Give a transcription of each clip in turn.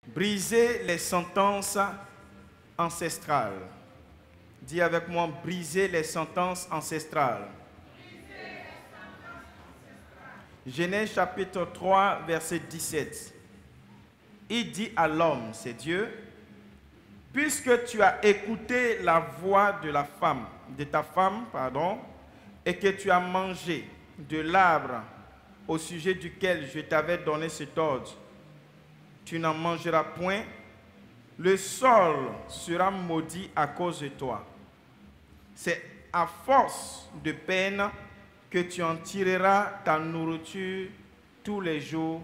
Briser les sentences ancestrales. Dis avec moi, briser les sentences ancestrales. Genèse chapitre 3, verset 17. Il dit à l'homme, c'est Dieu, puisque tu as écouté la voix de ta femme, et que tu as mangé de l'arbre au sujet duquel je t'avais donné cet ordre, tu n'en mangeras point, le sol sera maudit à cause de toi. C'est à force de peine que tu en tireras ta nourriture tous les jours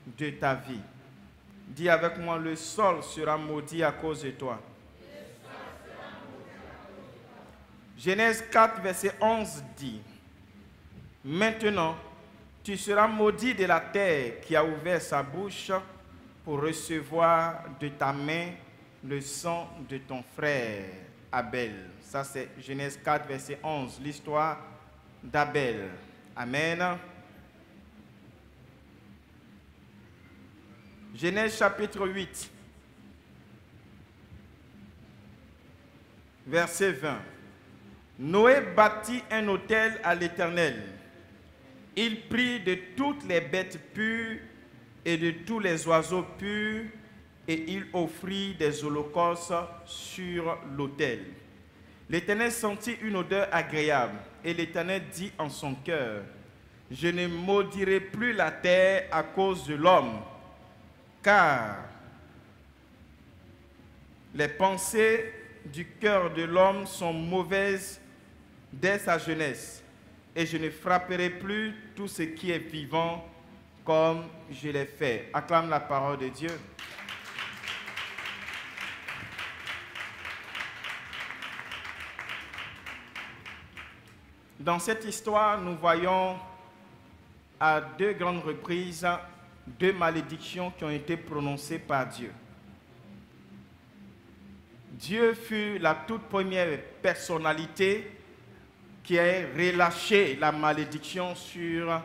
de ta vie. Dis avec moi, le sol sera maudit à cause de toi. Genèse 4, verset 11 dit, maintenant, tu seras maudit de la terre qui a ouvert sa bouche pour recevoir de ta main le sang de ton frère Abel. Ça, c'est Genèse 4, verset 11, l'histoire d'Abel. Amen. Genèse chapitre 8, verset 20. Noé bâtit un autel à l'Éternel. Il prit de toutes les bêtes pures et de tous les oiseaux purs, et il offrit des holocaustes sur l'autel. L'Éternel sentit une odeur agréable, et l'Éternel dit en son cœur, je ne maudirai plus la terre à cause de l'homme, car les pensées du cœur de l'homme sont mauvaises dès sa jeunesse, et je ne frapperai plus tout ce qui est vivant comme je l'ai fait. Acclame la parole de Dieu. Dans cette histoire, nous voyons à deux grandes reprises deux malédictions qui ont été prononcées par Dieu. Dieu fut la toute première personnalité qui a relâché la malédiction sur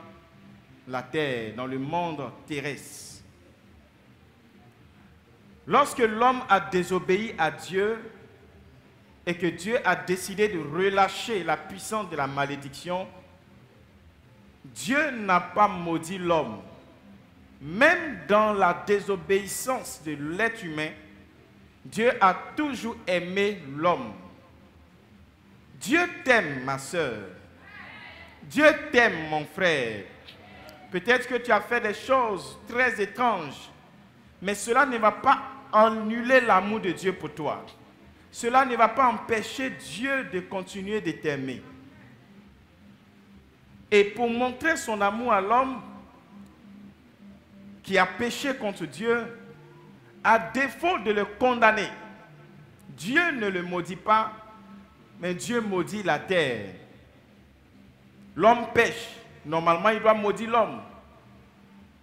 la terre, dans le monde terrestre. Lorsque l'homme a désobéi à Dieu et que Dieu a décidé de relâcher la puissance de la malédiction, Dieu n'a pas maudit l'homme. Même dans la désobéissance de l'être humain, Dieu a toujours aimé l'homme. Dieu t'aime, ma soeur. Dieu t'aime, mon frère. Peut-être que tu as fait des choses très étranges, mais cela ne va pas annuler l'amour de Dieu pour toi. Cela ne va pas empêcher Dieu de continuer de t'aimer. Et pour montrer son amour à l'homme qui a péché contre Dieu, à défaut de le condamner, Dieu ne le maudit pas, mais Dieu maudit la terre. L'homme pêche. Normalement, il doit maudire l'homme.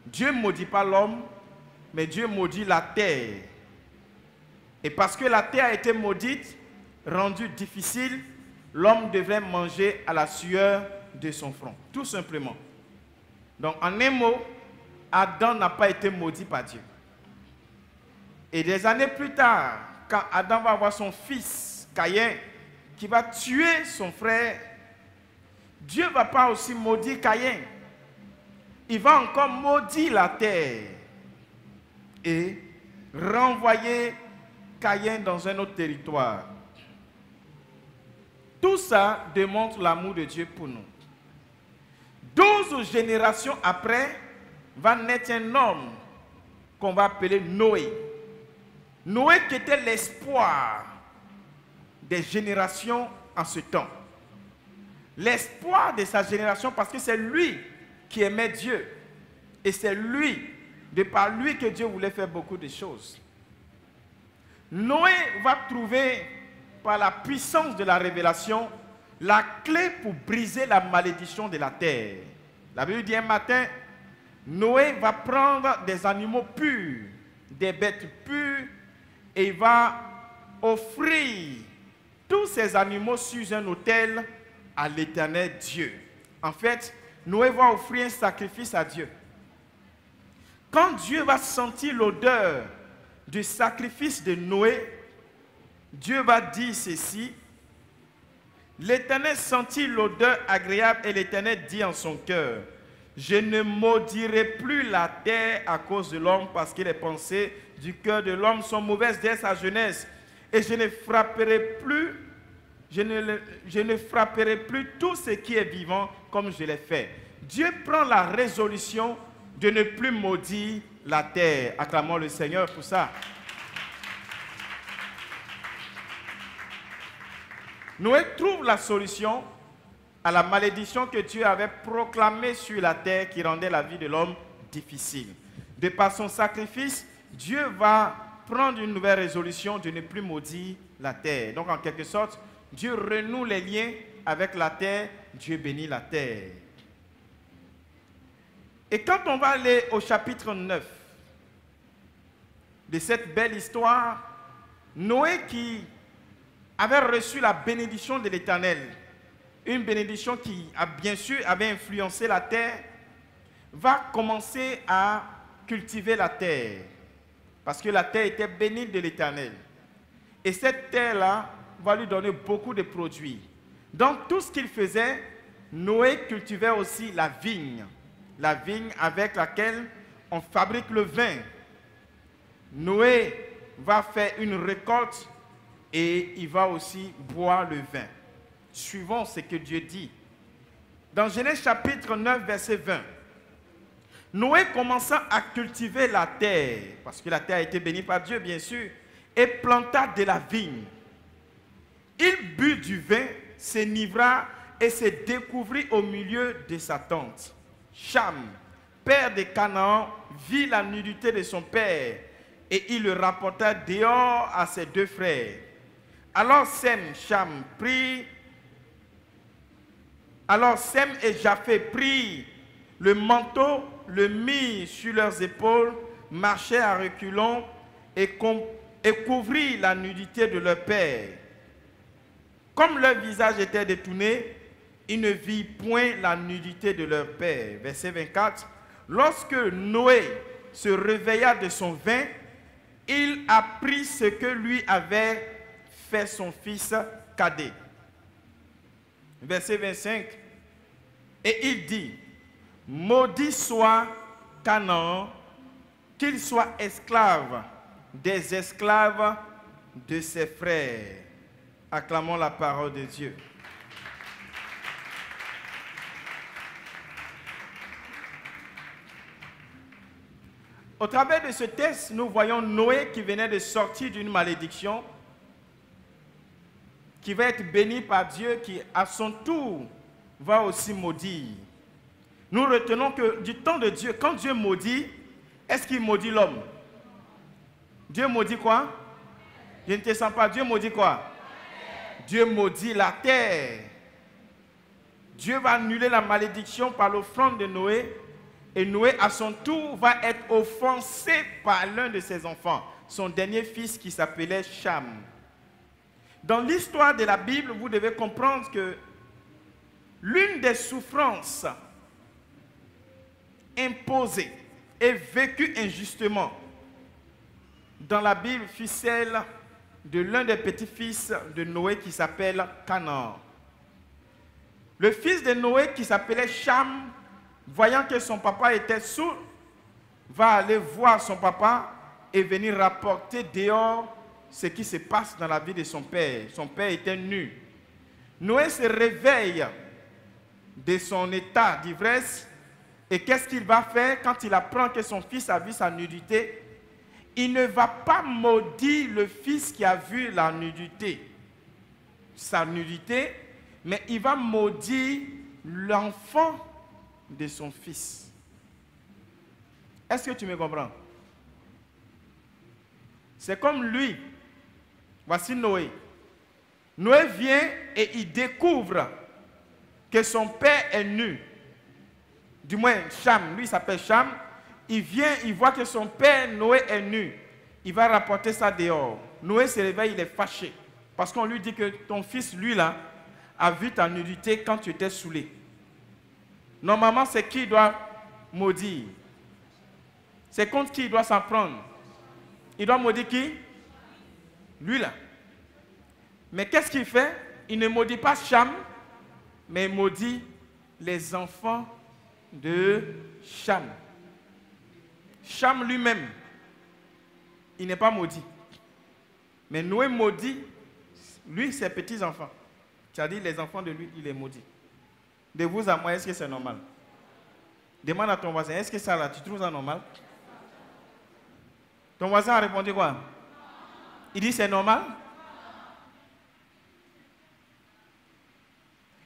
Dieu ne maudit pas l'homme, mais Dieu maudit la terre. Et parce que la terre a été maudite, rendue difficile, l'homme devrait manger à la sueur de son front. Tout simplement. Donc, en un mot, Adam n'a pas été maudit par Dieu. Et des années plus tard, quand Adam va avoir son fils, Caïn, qui va tuer son frère, Dieu ne va pas aussi maudire Caïn. Il va encore maudire la terre et renvoyer Caïn dans un autre territoire. Tout ça démontre l'amour de Dieu pour nous. 12 générations après, va naître un homme qu'on va appeler Noé. Noé qui était l'espoir des générations en ce temps. L'espoir de sa génération parce que c'est lui qui aimait Dieu. Et c'est lui, de par lui que Dieu voulait faire beaucoup de choses. Noé va trouver, par la puissance de la révélation, la clé pour briser la malédiction de la terre. La Bible dit un matin, Noé va prendre des animaux purs, des bêtes pures, et il va offrir tous ces animaux sur un autel à l'Éternel Dieu. En fait, Noé va offrir un sacrifice à Dieu. Quand Dieu va sentir l'odeur du sacrifice de Noé, Dieu va dire ceci. L'Éternel sentit l'odeur agréable et l'Éternel dit en son cœur, je ne maudirai plus la terre à cause de l'homme parce que les pensées du cœur de l'homme sont mauvaises dès sa jeunesse. Et je ne frapperai plus tout ce qui est vivant comme je l'ai fait. Dieu prend la résolution de ne plus maudire la terre. Acclamons le Seigneur pour ça. Noé trouve la solution à la malédiction que Dieu avait proclamée sur la terre qui rendait la vie de l'homme difficile. De par son sacrifice, Dieu va prendre une nouvelle résolution de ne plus maudire la terre. Donc en quelque sorte, Dieu renoue les liens avec la terre, Dieu bénit la terre. Et quand on va aller au chapitre 9 de cette belle histoire, Noé qui avait reçu la bénédiction de l'Éternel, une bénédiction qui a bien sûr avait influencé la terre, va commencer à cultiver la terre, parce que la terre était bénie de l'Éternel. Et cette terre-là va lui donner beaucoup de produits. Donc tout ce qu'il faisait, Noé cultivait aussi la vigne avec laquelle on fabrique le vin. Noé va faire une récolte et il va aussi boire le vin. Suivons ce que Dieu dit. Dans Genèse chapitre 9, verset 20, Noé commença à cultiver la terre, parce que la terre a été bénie par Dieu, bien sûr, et planta de la vigne. Il but du vin, s'enivra et se découvrit au milieu de sa tente. Cham, père de Canaan, vit la nudité de son père et il le rapporta dehors à ses deux frères. Alors Sem et Japheth prirent le manteau, le mirent sur leurs épaules, marchèrent à reculons et couvrirent la nudité de leur père. Comme leur visage était détourné, ils ne virent point la nudité de leur père. Verset 24. Lorsque Noé se réveilla de son vin, il apprit ce que lui avait fait son fils cadet. Verset 25. Et il dit, maudit soit Canaan, qu'il soit esclave des esclaves de ses frères. Acclamons la parole de Dieu. Au travers de ce texte, nous voyons Noé qui venait de sortir d'une malédiction, qui va être béni par Dieu, qui à son tour va aussi maudire. Nous retenons que du temps de Dieu, quand Dieu maudit, est-ce qu'il maudit l'homme? Dieu maudit quoi? Je ne te sens pas. Dieu maudit quoi? Dieu maudit la terre. Dieu va annuler la malédiction par l'offrande de Noé. Et Noé, à son tour, va être offensé par l'un de ses enfants, son dernier fils qui s'appelait Cham. Dans l'histoire de la Bible, vous devez comprendre que l'une des souffrances imposées et vécues injustement dans la Bible fut celle de l'un des petits-fils de Noé qui s'appelle Canaan. Le fils de Noé qui s'appelait Cham, voyant que son papa était sourd, va aller voir son papa et venir rapporter dehors ce qui se passe dans la vie de son père. Son père était nu. Noé se réveille de son état d'ivresse et qu'est-ce qu'il va faire quand il apprend que son fils a vu sa nudité? Il ne va pas maudire le fils qui a vu la nudité, sa nudité, mais il va maudire l'enfant de son fils. Est-ce que tu me comprends? C'est comme lui. Voici Noé. Noé vient et il découvre que son père est nu. Du moins, Cham, lui il s'appelle Cham. Il vient, il voit que son père Noé est nu. Il va rapporter ça dehors. Noé se réveille, il est fâché. Parce qu'on lui dit que ton fils, lui là, a vu ta nudité quand tu étais saoulé. Normalement, c'est qui doit maudire? C'est contre qui il doit s'en prendre? Il doit maudire qui? Lui là. Mais qu'est-ce qu'il fait? Il ne maudit pas Cham, mais il maudit les enfants de Cham. Cham lui-même, il n'est pas maudit. Mais Noé maudit, lui, ses petits-enfants. C'est-à-dire les enfants de lui, il est maudit. De vous à moi, est-ce que c'est normal? Demande à ton voisin, est-ce que ça là, tu trouves ça normal? Ton voisin a répondu quoi? Il dit c'est normal?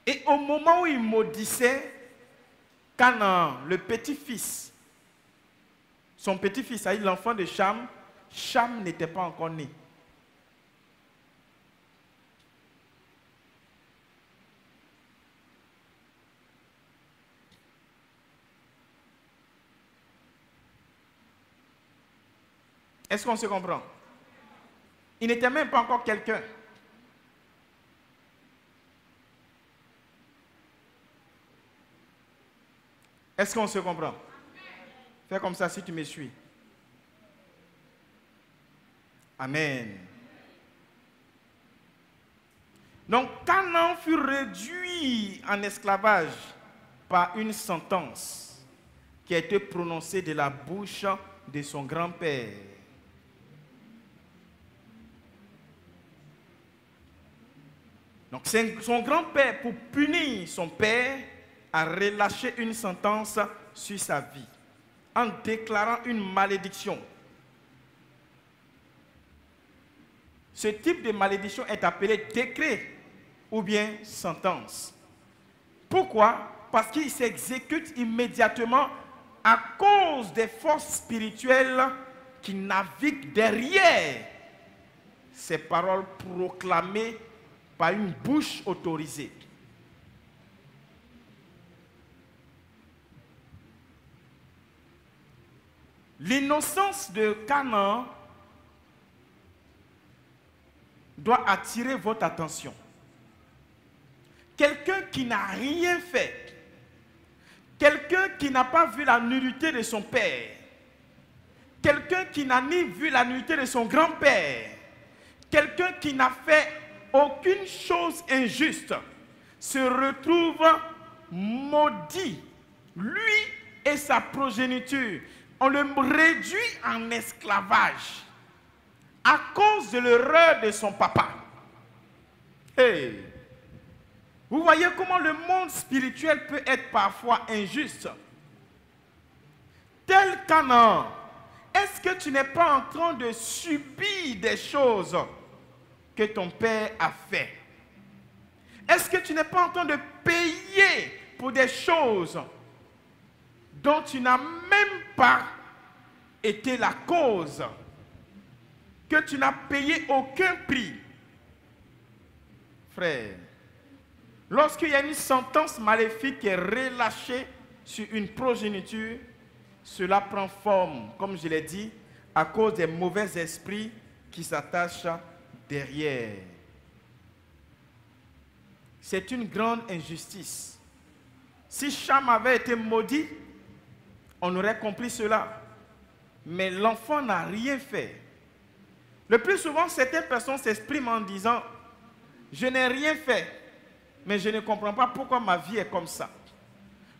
Et au moment où il maudissait Canaan, le petit-fils, son petit-fils, c'est-à-dire l'enfant de Cham, Cham n'était pas encore né. Est-ce qu'on se comprend? Il n'était même pas encore quelqu'un. Est-ce qu'on se comprend? Fais comme ça si tu me suis. Amen. Donc, Canaan fut réduit en esclavage par une sentence qui a été prononcée de la bouche de son grand-père. Donc, son grand-père, pour punir son père, a relâché une sentence sur sa vie en déclarant une malédiction. Ce type de malédiction est appelé décret ou bien sentence. Pourquoi? Parce qu'il s'exécute immédiatement à cause des forces spirituelles qui naviguent derrière ces paroles proclamées par une bouche autorisée. L'innocence de Canaan doit attirer votre attention. Quelqu'un qui n'a rien fait, quelqu'un qui n'a pas vu la nudité de son père, quelqu'un qui n'a ni vu la nudité de son grand-père, quelqu'un qui n'a fait aucune chose injuste, se retrouve maudit, lui et sa progéniture. On le réduit en esclavage à cause de l'erreur de son papa. Hey. Vous voyez comment le monde spirituel peut être parfois injuste. Tel Canaan, est-ce que tu n'es pas en train de subir des choses que ton père a fait? Est-ce que tu n'es pas en train de payer pour des choses dont tu n'as même pas été la cause, que tu n'as payé aucun prix? Frère, lorsqu'il y a une sentence maléfique qui est relâchée sur une progéniture, cela prend forme, comme je l'ai dit, à cause des mauvais esprits qui s'attachent derrière. C'est une grande injustice. Si Cham avait été maudit, on aurait compris cela. Mais l'enfant n'a rien fait. Le plus souvent, certaines personnes s'expriment en disant « Je n'ai rien fait, mais je ne comprends pas pourquoi ma vie est comme ça. »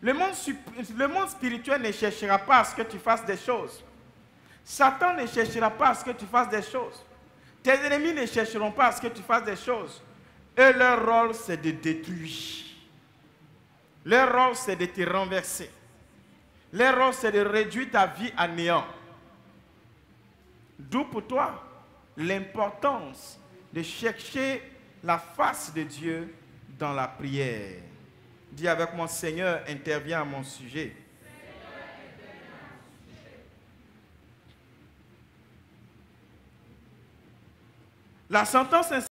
Le monde spirituel ne cherchera pas à ce que tu fasses des choses. Satan ne cherchera pas à ce que tu fasses des choses. Tes ennemis ne chercheront pas à ce que tu fasses des choses. Et leur rôle, c'est de détruire. Leur rôle, c'est de te renverser. Leur rôle, c'est de réduire ta vie à néant. D'où pour toi l'importance de chercher la face de Dieu dans la prière. Dis avec moi, Seigneur, interviens à mon sujet. La sentence